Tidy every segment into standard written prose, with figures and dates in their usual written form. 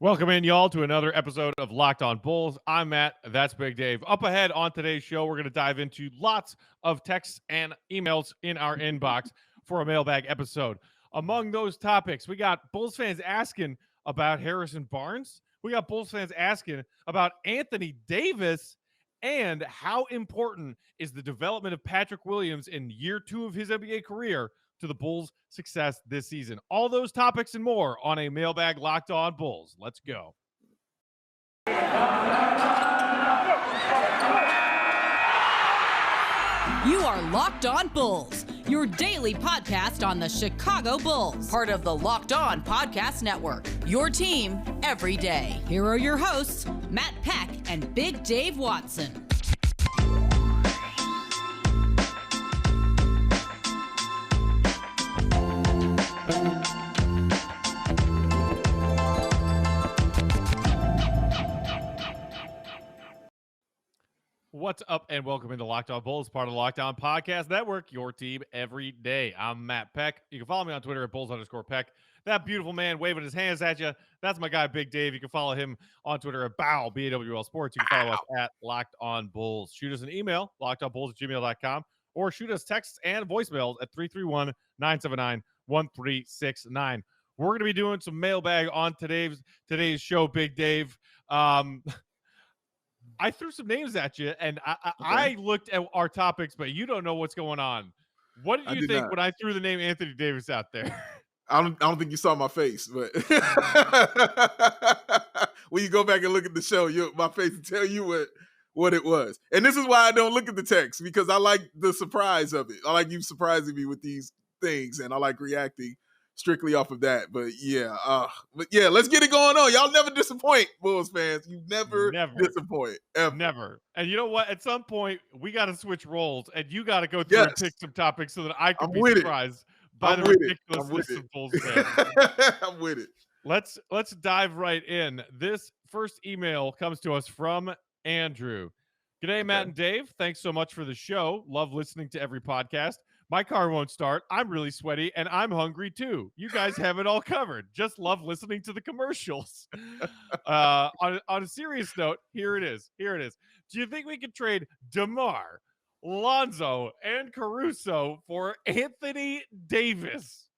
Welcome in, y'all, to another episode of Locked On Bulls. I'm Matt. That's Big Dave. Up ahead on today's show, we're going to dive into lots of texts and emails in our inbox for a mailbag episode. Among those topics, we got Bulls fans asking about Harrison Barnes. We got Bulls fans asking about Anthony Davis and how important is the development of Patrick Williams in year 2 of his NBA career to the Bulls' success this season. All those topics and more on a mailbag Locked On Bulls. Let's go. You are Locked On Bulls, your daily podcast on the Chicago Bulls, part of the Locked On Podcast Network, your team every day. Here are your hosts, Matt Peck and Big Dave Watson. What's up, and welcome into Locked On Bulls, part of the Locked On Podcast Network, your team every day. I'm Matt Peck. You can follow me on Twitter at Bulls_Peck. That beautiful man waving his hands at you, that's my guy, Big Dave. You can follow him on Twitter at BAWL Sports. You can follow us at Locked On Bulls. Shoot us an email, lockedonbulls@gmail.com, or shoot us texts and voicemails at 331-979-1369. We're going to be doing some mailbag on today's show, Big Dave. I threw some names at you, and I looked at our topics, but you don't know what's going on. What did you think when I threw the name Anthony Davis out there? I don't think you saw my face, but when you go back and look at the show, my face will tell you what it was. And this is why I don't look at the text, because I like the surprise of it. I like you surprising me with these things, and I like reacting strictly off of that. But yeah, let's get it going on. Y'all never disappoint, Bulls fans. You never disappoint, ever. Never. And you know what? At some point, we got to switch roles, and you got to go through and pick some topics so that I can be surprised by the ridiculousness of Bulls fans. I'm with it. Let's dive right in. This first email comes to us from Andrew. G'day, Matt and Dave. Thanks so much for the show. Love listening to every podcast. My car won't start. I'm really sweaty, and I'm hungry too. You guys have it all covered. Just love listening to the commercials. On a serious note, here it is. Do you think we could trade DeMar, Lonzo, and Caruso for Anthony Davis?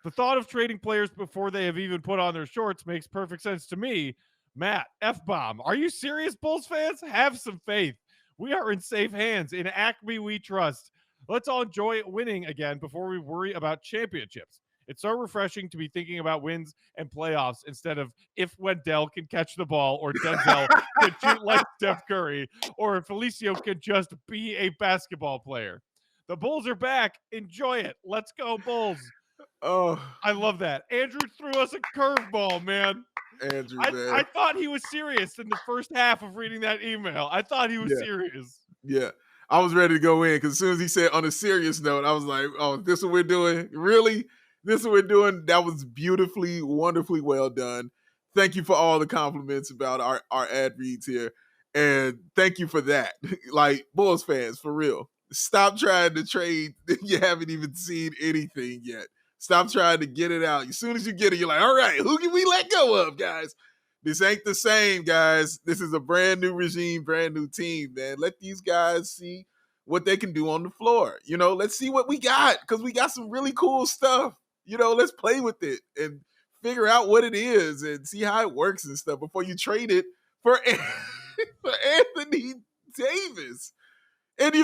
The thought of trading players before they have even put on their shorts makes perfect sense to me. Matt, F-bomb. Are you serious, Bulls fans? Have some faith. We are in safe hands. In Acme, we trust. Let's all enjoy winning again before we worry about championships. It's so refreshing to be thinking about wins and playoffs instead of if Wendell can catch the ball, or Denzel can shoot like Steph Curry, or if Felicio can just be a basketball player. The Bulls are back. Enjoy it. Let's go, Bulls. Oh, I love that. Andrew threw us a curveball, man. Andrew, I thought he was serious in the first half of reading that email. I thought he was serious. Yeah. I was ready to go in, because as soon as he said on a serious note, I was like, oh, this is what we're doing? Really? This is what we're doing? That was beautifully, wonderfully well done. Thank you for all the compliments about our ad reads here. And thank you for that. Like, Bulls fans, for real. Stop trying to trade. You haven't even seen anything yet. Stop trying to get it out. As soon as you get it, you're like, all right, who can we let go of, guys? This ain't the same, guys. This is a brand new regime, brand new team, man. Let these guys see what they can do on the floor. Let's see what we got, because we got some really cool stuff. Let's play with it and figure out what it is and see how it works and stuff before you trade it for Anthony Davis. And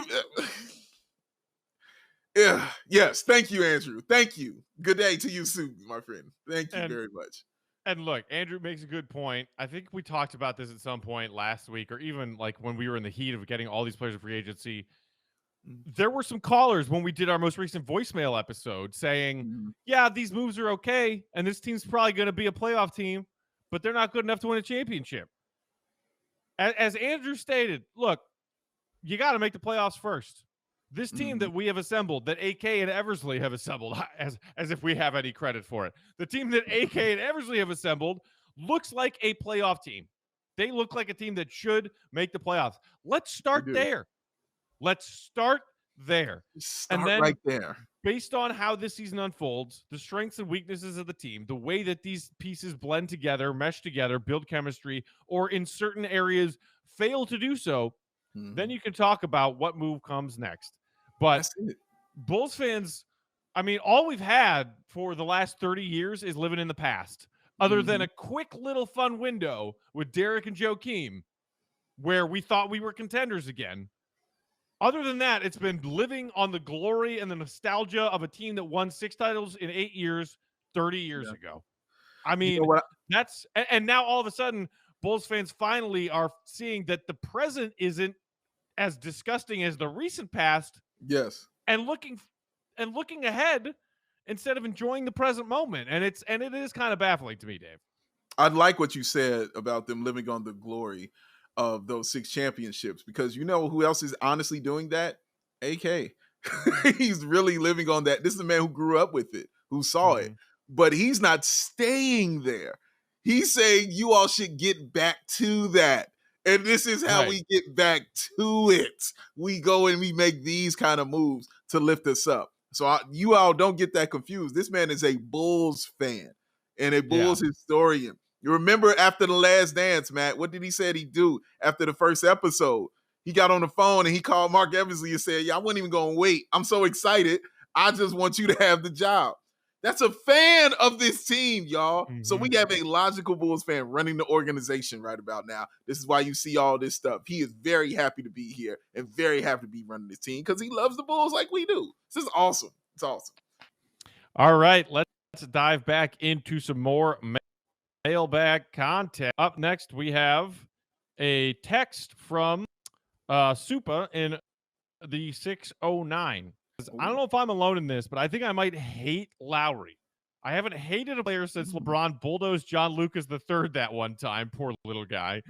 yes, thank you, Andrew. Thank you. Good day to you soon, my friend. Thank you very much. And look, Andrew makes a good point. I think we talked about this at some point last week, or even like when we were in the heat of getting all these players in free agency. There were some callers when we did our most recent voicemail episode saying, yeah, these moves are okay, and this team's probably going to be a playoff team, but they're not good enough to win a championship. As Andrew stated, look, you got to make the playoffs first. This team that we have assembled, that AK and Eversley have assembled, as if we have any credit for it. The team that AK and Eversley have assembled looks like a playoff team. They look like a team that should make the playoffs. Let's start there. Let's start there. And Start then right there. based on how this season unfolds, the strengths and weaknesses of the team, the way that these pieces blend together, mesh together, build chemistry, or in certain areas fail to do so, then you can talk about what move comes next. But That's it. Bulls fans, I mean, all we've had for the last 30 years is living in the past, other than a quick little fun window with Derrick and Joakim, where we thought we were contenders again. Other than that, it's been living on the glory and the nostalgia of a team that won 6 titles in 8 years, 30 years ago. I mean, You know what? that's and now all of a sudden, Bulls fans finally are seeing that the present isn't as disgusting as the recent past, Yes. and looking ahead instead of enjoying the present moment. And it is kind of baffling to me, Dave. I like what you said about them living on the glory of those 6 championships, because you know who else is honestly doing that? AK. He's really living on that. This is a man who grew up with it, who saw it, but he's not staying there. He's saying you all should get back to that. And this is how we get back to it. We go and we make these kind of moves to lift us up. So you all don't get that confused. This man is a Bulls fan and a Bulls historian. You remember after the Last Dance, Matt, what did he say he'd do after the first episode? He got on the phone and he called Mark Eversley and said, I wasn't even going to wait. I'm so excited. I just want you to have the job. That's a fan of this team, y'all. So we have a logical Bulls fan running the organization right about now. This is why you see all this stuff. He is very happy to be here and very happy to be running this team because he loves the Bulls like we do. This is awesome. It's awesome. All right, let's dive back into some more mailbag content. Up next, we have a text from Supa in the 609. I don't know if I'm alone in this, but I think I might hate Lowry. I haven't hated a player since LeBron bulldozed John Lucas III that one time. Poor little guy.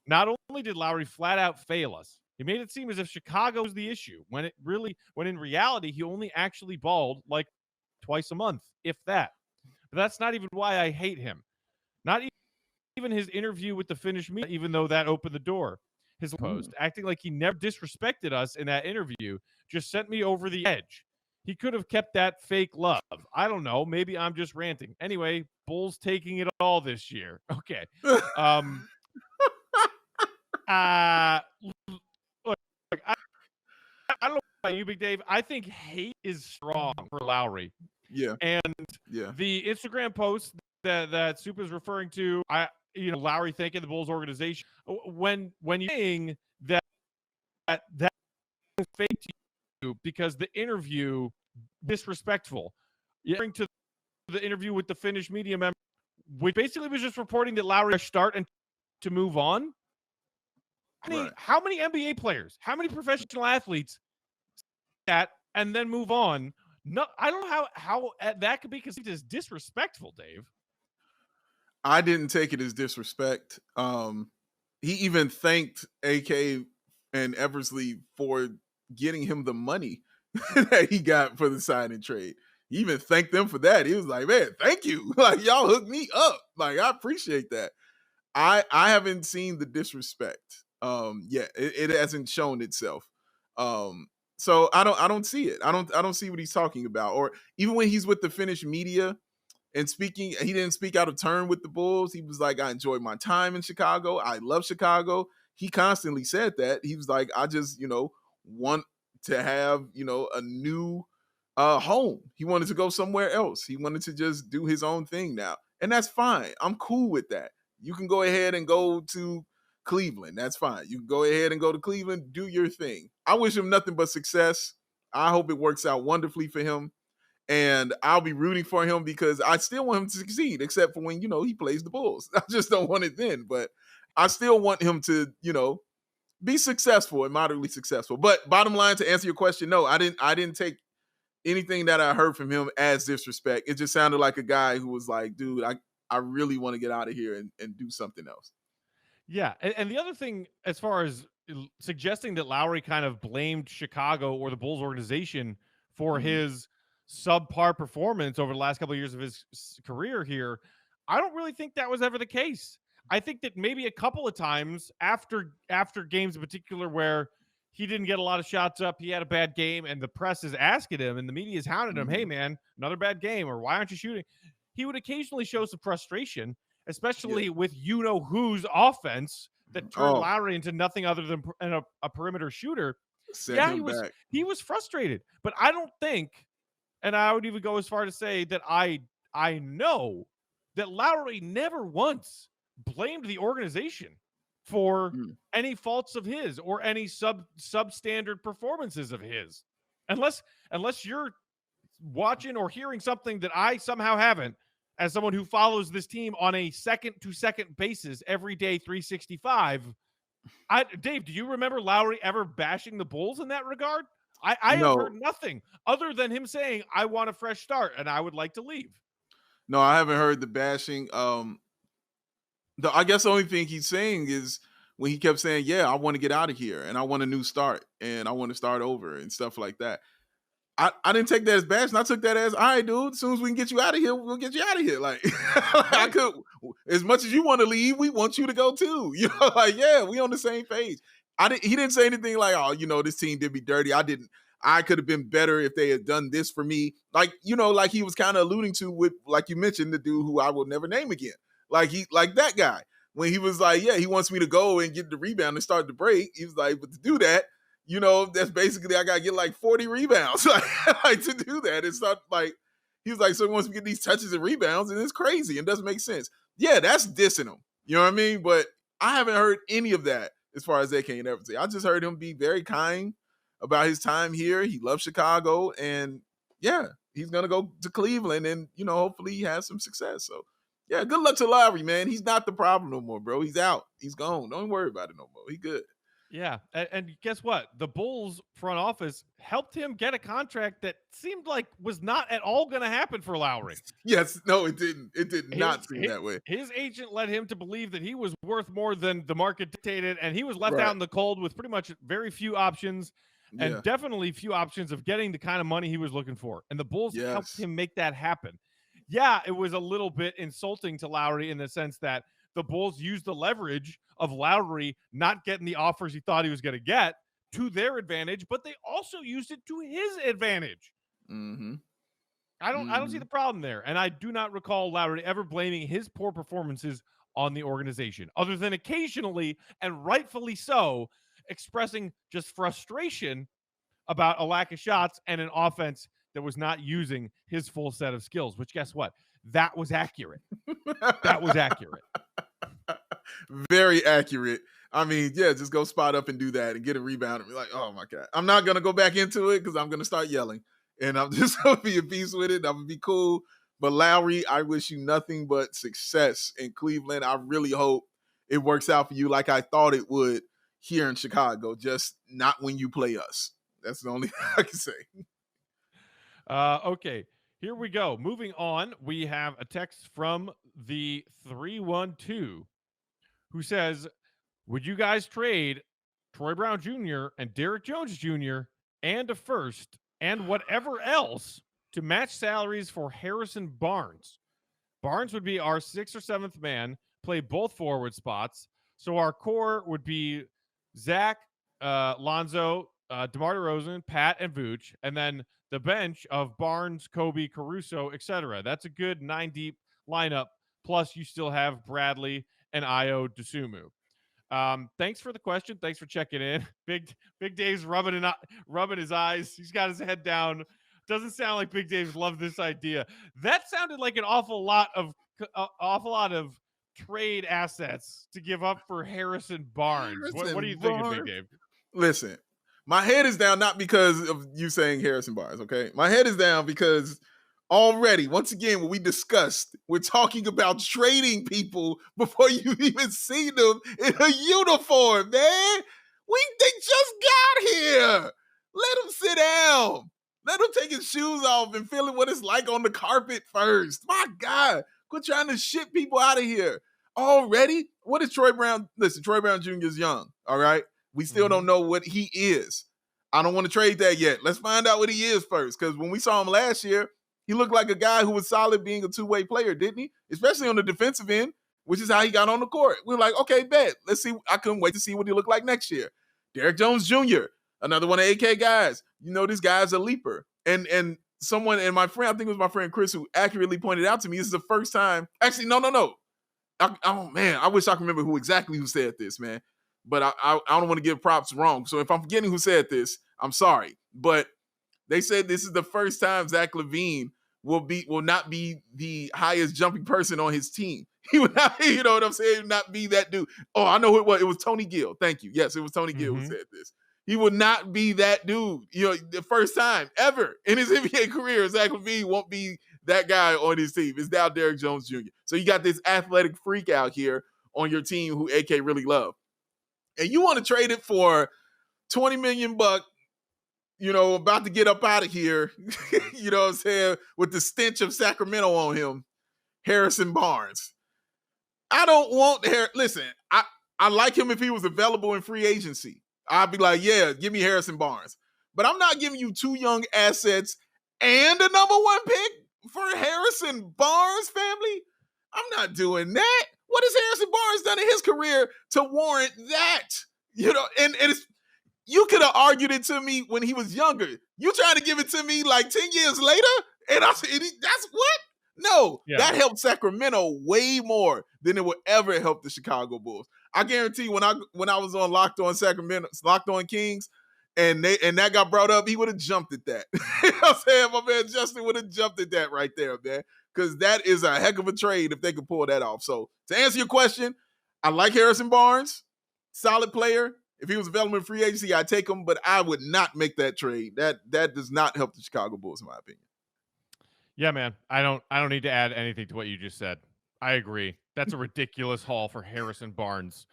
Not only did Lowry flat out fail us, he made it seem as if Chicago was the issue, when in reality, he only actually balled like twice a month, if that. But that's not even why I hate him. Not even his interview with the Finnish media, even though that opened the door. His post, acting like he never disrespected us in that interview, just sent me over the edge. He could have kept that fake love. I don't know. Maybe I'm just ranting. Anyway, Bulls taking it all this year. Okay. Look, I don't know about you, Big Dave. I think hate is strong for Lowry. Yeah. And the Instagram post that Supa is referring to, Lowry thanking the Bulls organization. When you're saying that is fake to you because the interview disrespectful. You're referring to the interview with the Finnish media member, which basically was just reporting that Lowry start and to move on. How many NBA players, how many professional athletes that and then move on? No, I don't know how that could be conceived as disrespectful, Dave. I didn't take it as disrespect. He even thanked AK and Eversley for getting him the money that he got for the sign and trade. He even thanked them for that. He was like, man, thank you. Like, y'all hooked me up. Like, I appreciate that. I haven't seen the disrespect yet. It hasn't shown itself. So I don't see it. I don't see what he's talking about. Or even when he's with the Finnish media and speaking, he didn't speak out of turn with the Bulls. He was like, I enjoyed my time in Chicago. I love Chicago. He constantly said that. He was like, I just, want to have, a new home. He wanted to go somewhere else. He wanted to just do his own thing now. And that's fine. I'm cool with that. You can go ahead and go to Cleveland. That's fine. You can go ahead and go to Cleveland, do your thing. I wish him nothing but success. I hope it works out wonderfully for him. And I'll be rooting for him because I still want him to succeed, except for when, he plays the Bulls. I just don't want it then. But I still want him to, be successful and moderately successful. But bottom line, to answer your question, no, I didn't take anything that I heard from him as disrespect. It just sounded like a guy who was like, dude, I really want to get out of here and do something else. Yeah. And the other thing, as far as suggesting that Lowry kind of blamed Chicago or the Bulls organization for his subpar performance over the last couple of years of his career here, I don't really think that was ever the case. I think that maybe a couple of times after games in particular where he didn't get a lot of shots up. He had a bad game, and the press is asking him, and the media is hounding him, hey, man, another bad game, or why aren't you shooting? He would occasionally show some frustration, especially with you-know-who's offense that turned Lowry into nothing other than a perimeter shooter. He was frustrated. But I don't think, and I would even go as far to say that I know that Lowry never once blamed the organization for any faults of his or any substandard performances of his. Unless you're watching or hearing something that I somehow haven't, as someone who follows this team on a second-to-second basis every day, 365. Dave, do you remember Lowry ever bashing the Bulls in that regard? I have heard nothing other than him saying, I want a fresh start and I would like to leave. No, I haven't heard the bashing. I guess the only thing he's saying is when he kept saying, I want to get out of here and I want a new start and I want to start over and stuff like that. I didn't take that as bashing. I took that as, all right, dude, as soon as we can get you out of here, we'll get you out of here. Like, I could, as much as you want to leave, we want you to go too. You know, like, we on the same page. He didn't say anything like, oh, this team did me dirty. I could have been better if they had done this for me. Like, like he was kind of alluding to with, like you mentioned, the dude who I will never name again. Like that guy, when he was like, he wants me to go and get the rebound and start the break. He was like, but to do that, that's basically I got to get like 40 rebounds like to do that. It's not like, he was like, so he wants to get these touches and rebounds, and it's crazy. It doesn't make sense. Yeah, that's dissing him. You know what I mean? But I haven't heard any of that as far as AK and everything. I just heard him be very kind about his time here. He loves Chicago, and he's going to go to Cleveland, and, hopefully he has some success. So, good luck to Lowry, man. He's not the problem no more, bro. He's out. He's gone. Don't worry about it no more. He good. Yeah, and guess what? The Bulls front office helped him get a contract that seemed like was not at all going to happen for Lowry. Yes, no, it didn't. It did not seem that way. His agent led him to believe that he was worth more than the market dictated, and he was left out in the cold with pretty much very few options, and definitely few options of getting the kind of money he was looking for. And the Bulls helped him make that happen. Yeah, it was a little bit insulting to Lowry in the sense that the Bulls used the leverage of Lowry not getting the offers he thought he was going to get to their advantage, but they also used it to his advantage. Mm-hmm. I don't see the problem there. And I do not recall Lowry ever blaming his poor performances on the organization, other than occasionally, and rightfully so, expressing just frustration about a lack of shots and an offense that was not using his full set of skills, which guess what? That was accurate. That was accurate. Very accurate. I mean, just go spot up and do that and get a rebound and be like, oh my God. I'm not going to go back into it because I'm going to start yelling, and I'm just going to be at peace with it. I'm going to be cool. But Lowry, I wish you nothing but success in Cleveland. I really hope it works out for you like I thought it would here in Chicago, just not when you play us. That's the only thing I can say. Okay, here we go. Moving on, we have a text from the 312 who says, would you guys trade Troy Brown Jr. and Derrick Jones Jr. and a first and whatever else to match salaries for Harrison Barnes? Barnes would be our 6th or 7th man, play both forward spots. So our core would be Zach, Lonzo, DeMar DeRozan, Pat, and Vooch, and then the bench of Barnes, Kobe, Caruso, etc. That's a good 9-deep lineup. Plus, you still have Bradley and Ayo Dosunmu. Thanks for the question. Thanks for checking in. Big Dave's rubbing his eyes. He's got his head down. Doesn't sound like Big Dave's loved this idea. That sounded like an awful lot of trade assets to give up for Harrison Barnes. What are you thinking, Big Dave? Listen, my head is down not because of you saying Harrison Barnes, okay? My head is down because already, once again, what we discussed, we're talking about trading people before you've even seen them in a uniform, man. They just got here. Let them sit down. Let him take his shoes off and feel what it's like on the carpet first. My God, quit trying to ship people out of here. Already? What is Troy Brown? Listen, Troy Brown Jr. is young, all right? We still don't know what he is. I don't want to trade that yet. Let's find out what he is first, because when we saw him last year, he looked like a guy who was solid being a two-way player, didn't he? Especially on the defensive end, which is how he got on the court. We were like, okay, bet. Let's see. I couldn't wait to see what he looked like next year. Derrick Jones Jr., Another one of AK guys. You know, this guy's a leaper. And someone, and my friend, I think it was my friend Chris, who accurately pointed out to me, this is the first time. Actually, no. Oh man, I wish I could remember who said this, man. But I don't want to give props wrong. So if I'm forgetting who said this, I'm sorry. But they said this is the first time Zach LaVine will not be the highest jumping person on his team. He would not, you know what I'm saying? He would not be that dude. Oh, I know who it was. It was Tony Gill. Thank you. Yes, it was Tony Gill who said this. He would not be that dude. You know, the first time ever in his NBA career, Zach LaVine won't be that guy on his team. It's now Derrick Jones Jr. So you got this athletic freak out here on your team who AK really love. And you want to trade it for $20 million, you know, about to get up out of here, you know what I'm saying, with the stench of Sacramento on him, Harrison Barnes. I don't want listen, I like him if he was available in free agency. I'd be like, yeah, give me Harrison Barnes. But I'm not giving you 2 young assets and a number 1 pick for Harrison Barnes, family. I'm not doing that. What has Harrison Barnes done in his career to warrant that? You know, and it's, you could have argued it to me when he was younger. You trying to give it to me like 10 years later? And I said, that's what? No, that helped Sacramento way more than it would ever help the Chicago Bulls. I guarantee when I was on Locked On Sacramento, Locked On Kings, and that got brought up, he would have jumped at that. You know what I'm saying? My man Justin would have jumped at that right there, man. Because that is a heck of a trade if they could pull that off. So to answer your question, I like Harrison Barnes, solid player. If he was available in free agency, I'd take him, but I would not make that trade. That does not help the Chicago Bulls, in my opinion. Yeah, man. I don't need to add anything to what you just said. I agree. That's a ridiculous haul for Harrison Barnes,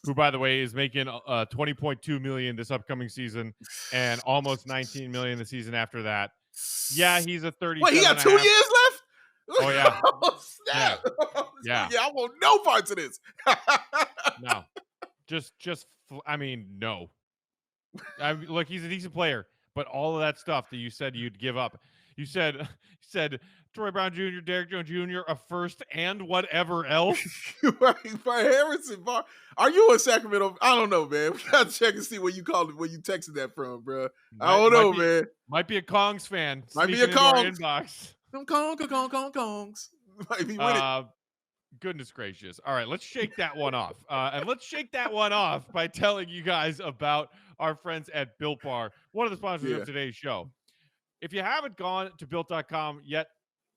who, by the way, is making $20.2 million this upcoming season and almost $19 million the season after that. Yeah, he's a 30. Wait, he got 2 years left? Oh yeah. Oh, snap. Yeah. Yeah, I want no parts of this. No. Just I mean, no. Look, he's a decent player, but all of that stuff that you said you'd give up. You said Troy Brown Jr., Derrick Jones Jr., a first and whatever else. Right, for Harrison Barnes. Are you a Sacramento? I don't know, man. We got to check and see where you called it, where you texted that from, bro. I don't know, man. Might be a Kongs fan. Might be a Kongs. Inbox. Kongs. Might be winning. Goodness gracious. All right, let's shake that one off. And let's shake that one off by telling you guys about our friends at Built Bar, one of the sponsors of today's show. If you haven't gone to Built.com yet,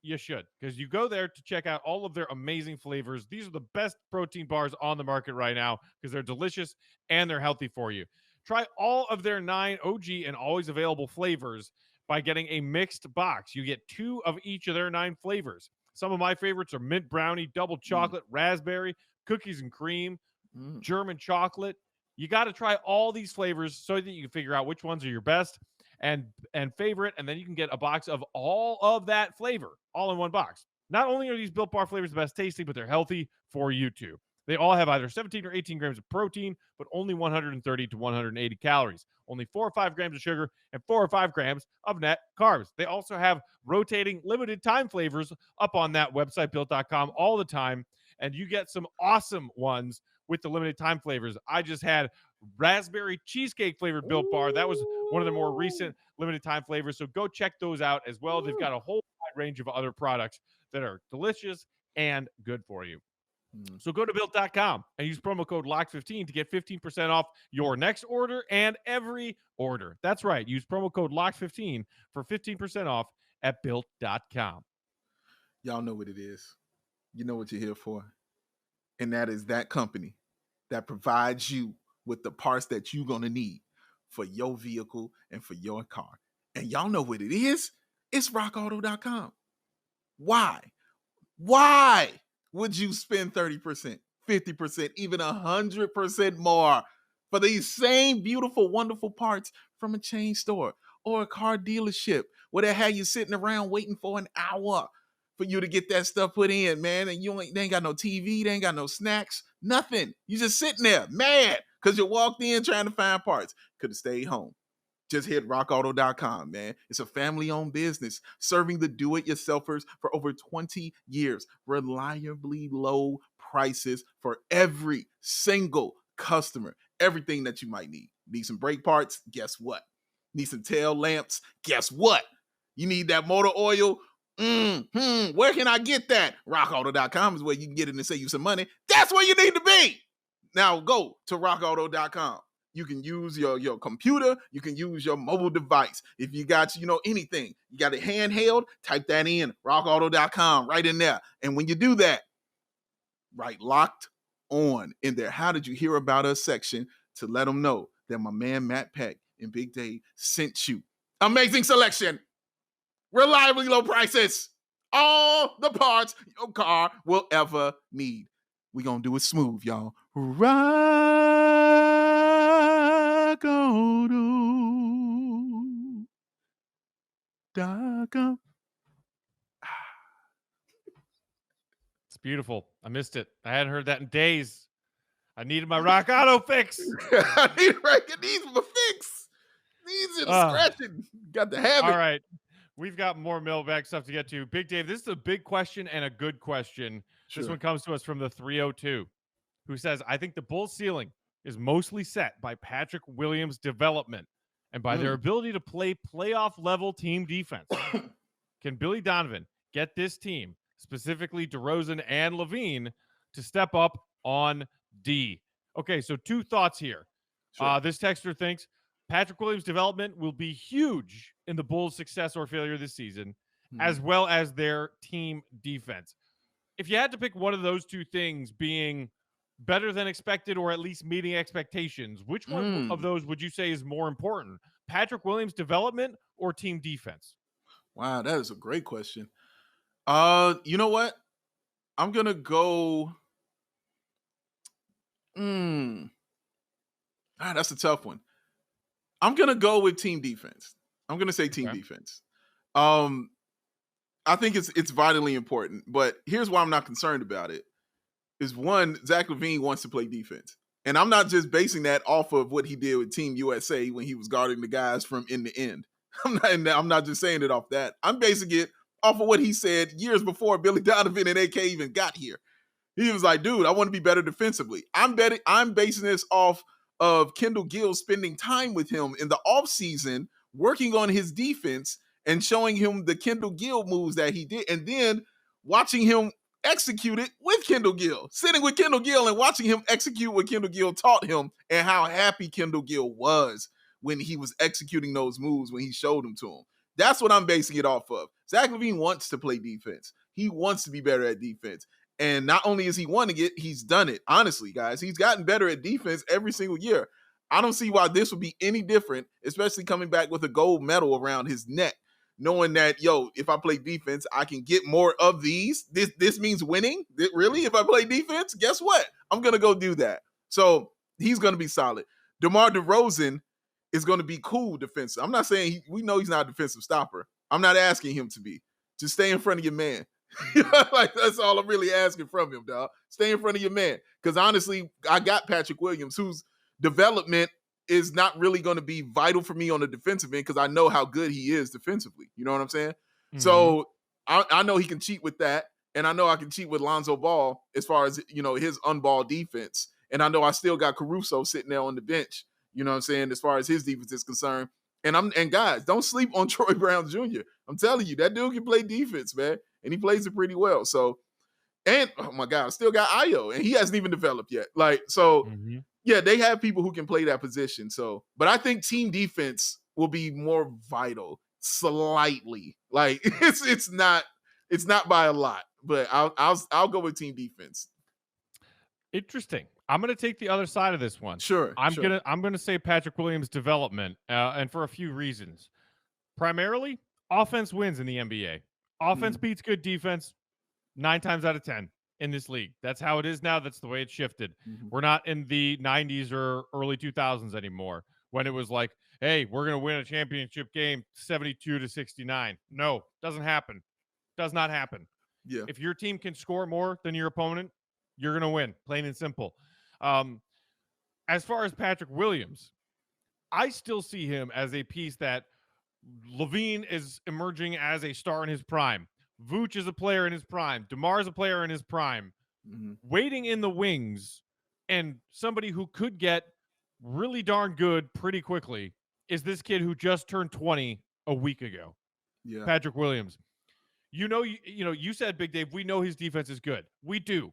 you should, because you go there to check out all of their amazing flavors. These are the best protein bars on the market right now because they're delicious and they're healthy for you. Try all of their 9 OG and always available flavors by getting a mixed box. You get 2 of each of their 9 flavors. Some of my favorites are mint brownie, double chocolate, raspberry, cookies and cream, German chocolate. You got to try all these flavors so that you can figure out which ones are your best and favorite, and then you can get a box of all of that flavor all in one box. Not only are these Built Bar flavors the best tasting, but they're healthy for you too. They all have either 17 or 18 grams of protein, but only 130 to 180 calories, only 4 or 5 grams of sugar, and 4 or 5 grams of net carbs. They also have rotating limited time flavors up on that website, built.com, all the time, and you get some awesome ones with the limited time flavors. I just had raspberry cheesecake flavored Built Bar. That was one of the more recent limited time flavors, so go check those out as well. They've got a whole wide range of other products that are delicious and good for you. So go to Built.com and use promo code LOCK15 to get 15% off your next order and every order. That's right. Use promo code LOCK15 for 15% off at Built.com. Y'all know what it is. You know what you're here for. And that is that company that provides you with the parts that you're going to need for your vehicle and for your car. And y'all know what it is. It's rockauto.com. Why? Why would you spend 30%, 50%, even 100% more for these same beautiful, wonderful parts from a chain store or a car dealership where they have you sitting around waiting for an hour for you to get that stuff put in, man? And they ain't got no TV, they ain't got no snacks, nothing. You just sitting there mad because you walked in trying to find parts. Could have stayed home. Just hit rockauto.com, man. It's a family-owned business serving the do-it-yourselfers for over 20 years. Reliably low prices for every single customer. Everything that you might need. Need some brake parts? Guess what? Need some tail lamps? Guess what? You need that motor oil? Where can I get that? RockAuto.com is where you can get it and save you some money. That's where you need to be. Now go to RockAuto.com. You can use your computer. You can use your mobile device. If you got, anything, you got it handheld, type that in, RockAuto.com, right in there. And when you do that, write Locked On in there. How did you hear about us section to let them know that my man Matt Peck and Big Dave sent you. Amazing selection. Reliably low prices. All the parts your car will ever need. We gonna do it smooth, y'all. RockAuto.com. It's beautiful. I missed it. I hadn't heard that in days. I needed my Rock Auto fix. I need my fix. Needs it scratching. Got to have it. All right. We've got more mailbag stuff to get to. Big Dave, this is a big question and a good question. Sure. This one comes to us from the 302, who says, I think the Bulls' ceiling is mostly set by Patrick Williams' development and by their ability to play playoff-level team defense. Can Billy Donovan get this team, specifically DeRozan and LaVine, to step up on D? Okay, so two thoughts here. Sure. This texter thinks Patrick Williams' development will be huge in the Bulls' success or failure this season, as well as their team defense. If you had to pick one of those two things being better than expected or at least meeting expectations, which one of those would you say is more important? Patrick Williams' development or team defense? Wow, that is a great question. You know what? I'm going to go... that's a tough one. I'm going to go with team defense. I'm going to say team defense. I think it's vitally important, but here's why I'm not concerned about it. Is one, Zach LaVine wants to play defense. And I'm not just basing that off of what he did with Team USA when he was guarding the guys from end to end. I'm not just saying it off that. I'm basing it off of what he said years before Billy Donovan and AK even got here. He was like, dude, I want to be better defensively. I'm basing this off of Kendall Gill spending time with him in the offseason, working on his defense and showing him the Kendall Gill moves that he did, and then watching him execute it with Kendall Gill, sitting with Kendall Gill and watching him execute what Kendall Gill taught him, and how happy Kendall Gill was when he was executing those moves when he showed them to him. That's what I'm basing it off of. Zach LaVine wants to play defense. He wants to be better at defense. And not only is he wanting it, he's done it. Honestly, guys, he's gotten better at defense every single year. I don't see why this would be any different, especially coming back with a gold medal around his neck, knowing that, if I play defense, I can get more of these. This means winning. Really? If I play defense, guess what? I'm going to go do that. So he's going to be solid. DeMar DeRozan is going to be cool defensive. I'm not saying we know he's not a defensive stopper. I'm not asking him to be. Just stay in front of your man. Like, that's all I'm really asking from him, dog. Stay in front of your man. Because honestly, I got Patrick Williams, whose development is not really going to be vital for me on the defensive end because I know how good he is defensively. You know what I'm saying? Mm-hmm. So I know he can cheat with that. And I know I can cheat with Lonzo Ball as far as, his on-ball defense. And I know I still got Caruso sitting there on the bench, you know what I'm saying, as far as his defense is concerned. And guys, don't sleep on Troy Brown Jr. I'm telling you, that dude can play defense, man. And he plays it pretty well. So, and oh my God, I still got Ayo, and he hasn't even developed yet. Yeah, they have people who can play that position. So, but I think team defense will be more vital slightly. Like it's not by a lot, but I'll go with team defense. Interesting. I'm going to take the other side of this one. Sure. I'm going to say Patrick Williams' development, and for a few reasons. Primarily, offense wins in the NBA. Offense beats good defense 9 times out of 10 in this league. That's how it is now. That's the way it's shifted. Mm-hmm. We're not in the 90s or early 2000s anymore when it was like, hey, we're going to win a championship game 72-69. No, doesn't happen. Does not happen. Yeah. If your team can score more than your opponent, you're going to win, plain and simple. As far as Patrick Williams, I still see him as a piece that LaVine is emerging as a star in his prime. Vooch is a player in his prime. DeMar is a player in his prime. Mm-hmm. Waiting in the wings and somebody who could get really darn good pretty quickly is this kid who just turned 20 a week ago, Yeah. Patrick Williams. You said, Big Dave, we know his defense is good. We do.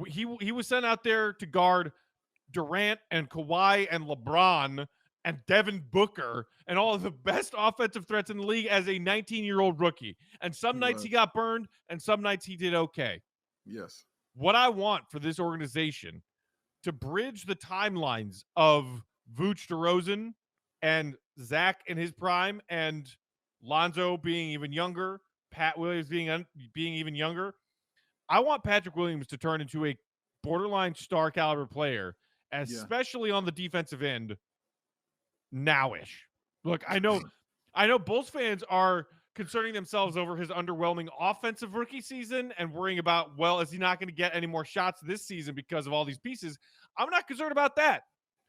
He was sent out there to guard Durant and Kawhi and LeBron and Devin Booker and all of the best offensive threats in the league as a 19-year-old rookie. And some nights he got burned and some nights he did okay. Yes. What I want for this organization to bridge the timelines of Vooch DeRozan and Zach in his prime and Lonzo being even younger, Pat Williams being even younger. I want Patrick Williams to turn into a borderline star caliber player, especially on the defensive end nowish. Look, I know Bulls fans are concerning themselves over his underwhelming offensive rookie season and worrying about, well, is he not going to get any more shots this season because of all these pieces? I'm not concerned about that.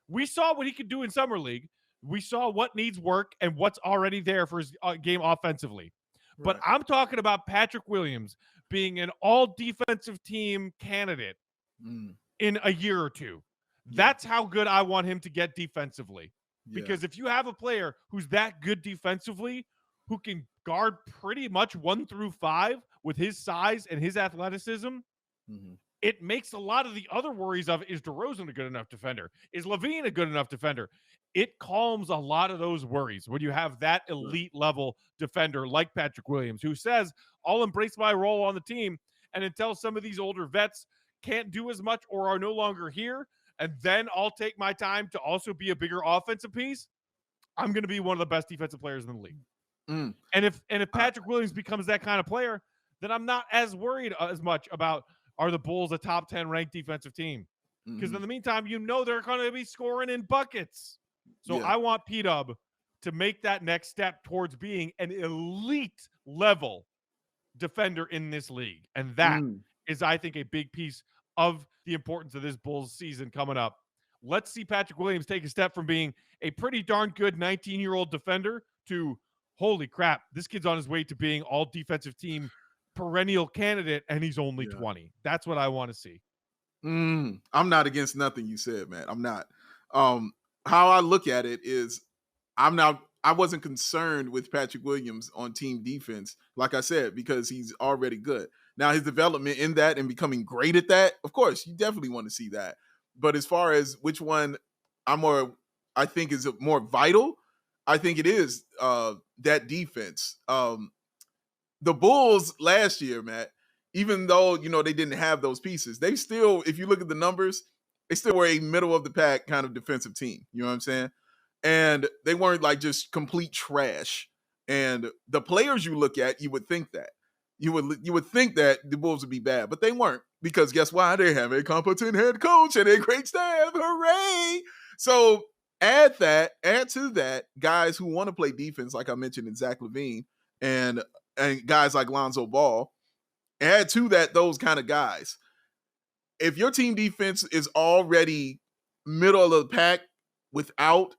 We saw what he could do in Summer League. We saw what needs work and what's already there for his game offensively. Right. But I'm talking about Patrick Williams being an all-defensive team candidate in a year or two. That's how good I want him to get defensively. Because if you have a player who's that good defensively, who can guard pretty much 1 through 5 with his size and his athleticism, it makes a lot of the other worries of, is DeRozan a good enough defender? Is LaVine a good enough defender? It calms a lot of those worries when you have that elite level defender like Patrick Williams, who says, I'll embrace my role on the team. And until some of these older vets can't do as much or are no longer here, and then I'll take my time to also be a bigger offensive piece, I'm going to be one of the best defensive players in the league. And if Patrick Williams becomes that kind of player, then I'm not as worried as much about, are the Bulls a top 10 ranked defensive team? Because in the meantime, they're going to be scoring in buckets. So I want P-Dub to make that next step towards being an elite level defender in this league. And that is, I think, a big piece of the importance of this Bulls season coming up. Let's see Patrick Williams take a step from being a pretty darn good 19-year-old defender to, holy crap, this kid's on his way to being all defensive team perennial candidate, and he's only 20. That's what I want to see. I'm not against nothing you said, man. I'm not. How I look at it is I wasn't concerned with Patrick Williams on team defense, like I said, because he's already good. Now, his development in that and becoming great at that, of course, you definitely want to see that. But as far as which one I think is more vital, I think it is that defense. The Bulls last year, Matt, even though, they didn't have those pieces, they still, if you look at the numbers, they still were a middle of the pack kind of defensive team. You know what I'm saying? And they weren't like just complete trash. And the players you look at, you would think that. You would think that the Bulls would be bad, but they weren't, because guess why? They have a competent head coach and a great staff. Hooray! So add to that guys who want to play defense, like I mentioned in Zach LaVine, and guys like Lonzo Ball. Add to that those kind of guys. If your team defense is already middle of the pack without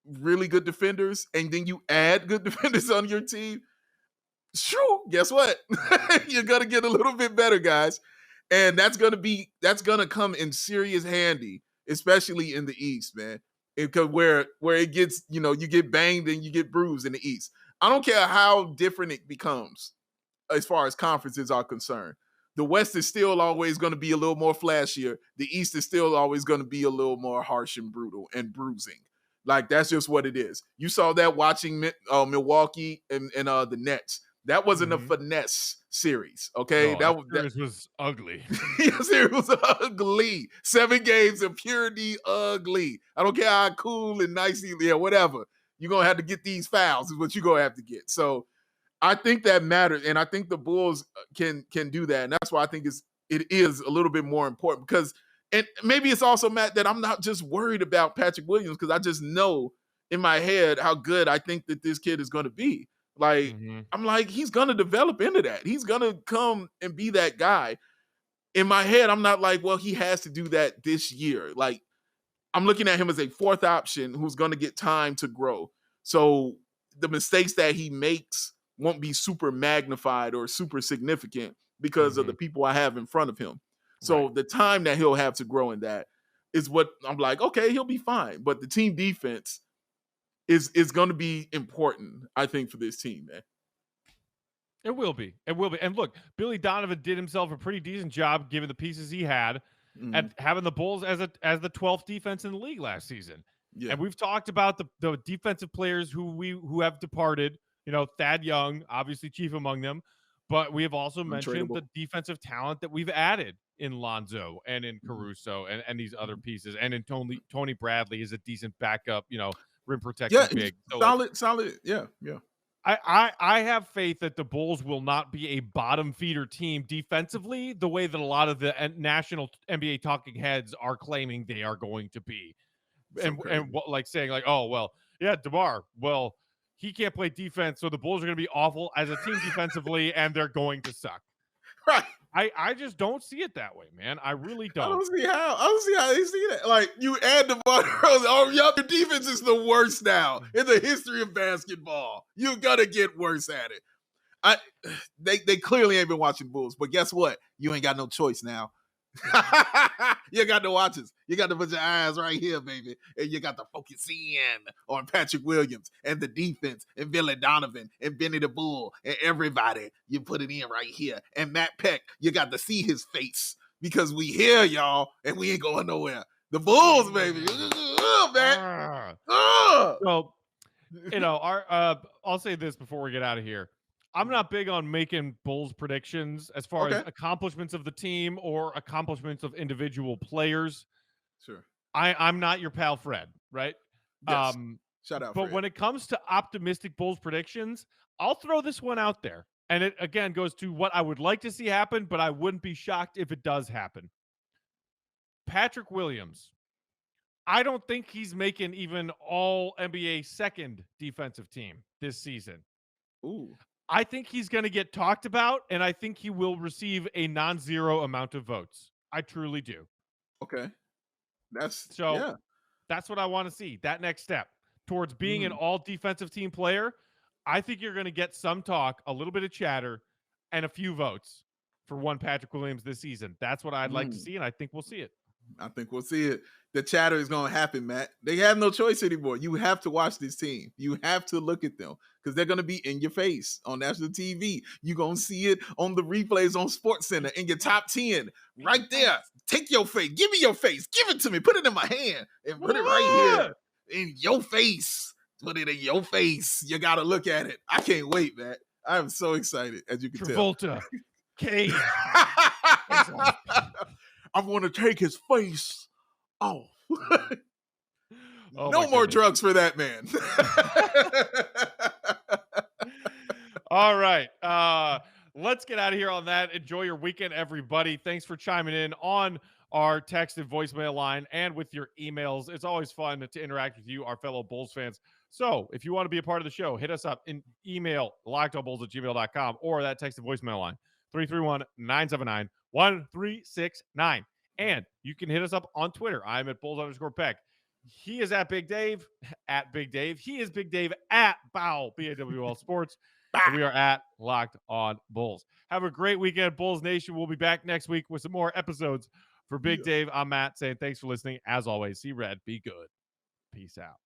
really good defenders, and then you add good defenders on your team, sure, guess what? You're going to get a little bit better, guys. And that's going to come in serious handy, especially in the East, man. Because where it gets, you get banged and you get bruised in the East. I don't care how different it becomes as far as conferences are concerned. The West is still always going to be a little more flashier. The East is still always going to be a little more harsh and brutal and bruising. Like, that's just what it is. You saw that watching Milwaukee and the Nets. That wasn't a finesse series, okay? No, that was ugly. Yes, it was ugly. 7 games of purity ugly. I don't care how cool and nice, whatever. You're going to have to get these fouls is what you're going to have to get. So I think that matters, and I think the Bulls can do that, and that's why I think it is a little bit more important, because, and maybe it's also, Matt, that I'm not just worried about Patrick Williams, because I just know in my head how good I think that this kid is going to be. Like, I'm like, he's going to develop into that. He's going to come and be that guy. In my head, I'm not like, well, he has to do that this year. Like, I'm looking at him as a 4th option who's going to get time to grow. So the mistakes that he makes won't be super magnified or super significant because of the people I have in front of him. So the time that he'll have to grow in that, is what I'm like, okay, he'll be fine. But the team defense is going to be important, I think, for this team, man. It will be. It will be. And look, Billy Donovan did himself a pretty decent job given the pieces he had at having the Bulls as the 12th defense in the league last season. Yeah. And we've talked about the defensive players who have departed. You know, Thad Young, obviously chief among them, but we have also mentioned the defensive talent that we've added in Lonzo and in Caruso and these other pieces, and in Tony Bradley is a decent backup, you know, rim protecting big. So solid. Yeah. I have faith that the Bulls will not be a bottom feeder team defensively the way that a lot of the national NBA talking heads are claiming they are going to be. And what, like saying like, oh, well, yeah, DeMar, well, he can't play defense, so the Bulls are going to be awful as a team defensively, and they're going to suck. Right. I just don't see it that way, man. I really don't. I don't see how they see that. Like, you add DeMar DeRozan, oh, your defense is the worst now in the history of basketball. You're gonna get worse at it. They clearly ain't been watching Bulls, but guess what? You ain't got no choice now. You got to watch us. You got to put your eyes right here, baby. And you got to focus in on Patrick Williams and the defense and Billy Donovan and Benny the Bull and everybody. You put it in right here. And Matt Peck, you got to see his face because we here, y'all, and we ain't going nowhere. The Bulls, baby. Man. Well, you know, I'll say this before we get out of here. I'm not big on making Bulls predictions as far as accomplishments of the team or accomplishments of individual players. Sure. I'm not your pal Fred, right? Yes. Shout out, but Fred. when it comes to optimistic Bulls predictions, I'll throw this one out there. And it, again, goes to what I would like to see happen, but I wouldn't be shocked if it does happen. Patrick Williams. I don't think he's making even all NBA second defensive team this season. Ooh. I think he's going to get talked about, and I think he will receive a non-zero amount of votes. I truly do. Okay. That's what I want to see. That next step towards being an all defensive team player. I think you're going to get some talk, a little bit of chatter, and a few votes for one Patrick Williams this season. That's what I'd like to see, and I think we'll see it. I think we'll see it. The chatter is going to happen, Matt. They have no choice anymore. You have to watch this team. You have to look at them because they're going to be in your face on national TV. You're going to see it on the replays on SportsCenter in your top 10 right there. Take your face. Give me your face. Give it to me. Put it in my hand and put it right here in your face. Put it in your face. You got to look at it. I can't wait, Matt. I'm so excited, as you can tell. Travolta. Cage. I'm going to take his face off. Oh, no more drugs for that man. All right. Let's get out of here on that. Enjoy your weekend, everybody. Thanks for chiming in on our text and voicemail line and with your emails. It's always fun to interact with you, our fellow Bulls fans. So if you want to be a part of the show, hit us up in email, lockedonbulls@gmail.com, or that text and voicemail line, 331-979-1369. And you can hit us up on Twitter. I'm at Bulls_Peck. He is at Big Dave, at Big Dave. He is Big Dave at Bowl, BAWL Sports. And we are at Locked On Bulls. Have a great weekend, Bulls Nation. We'll be back next week with some more episodes. For Big Dave, I'm Matt saying thanks for listening. As always, see red, be good. Peace out.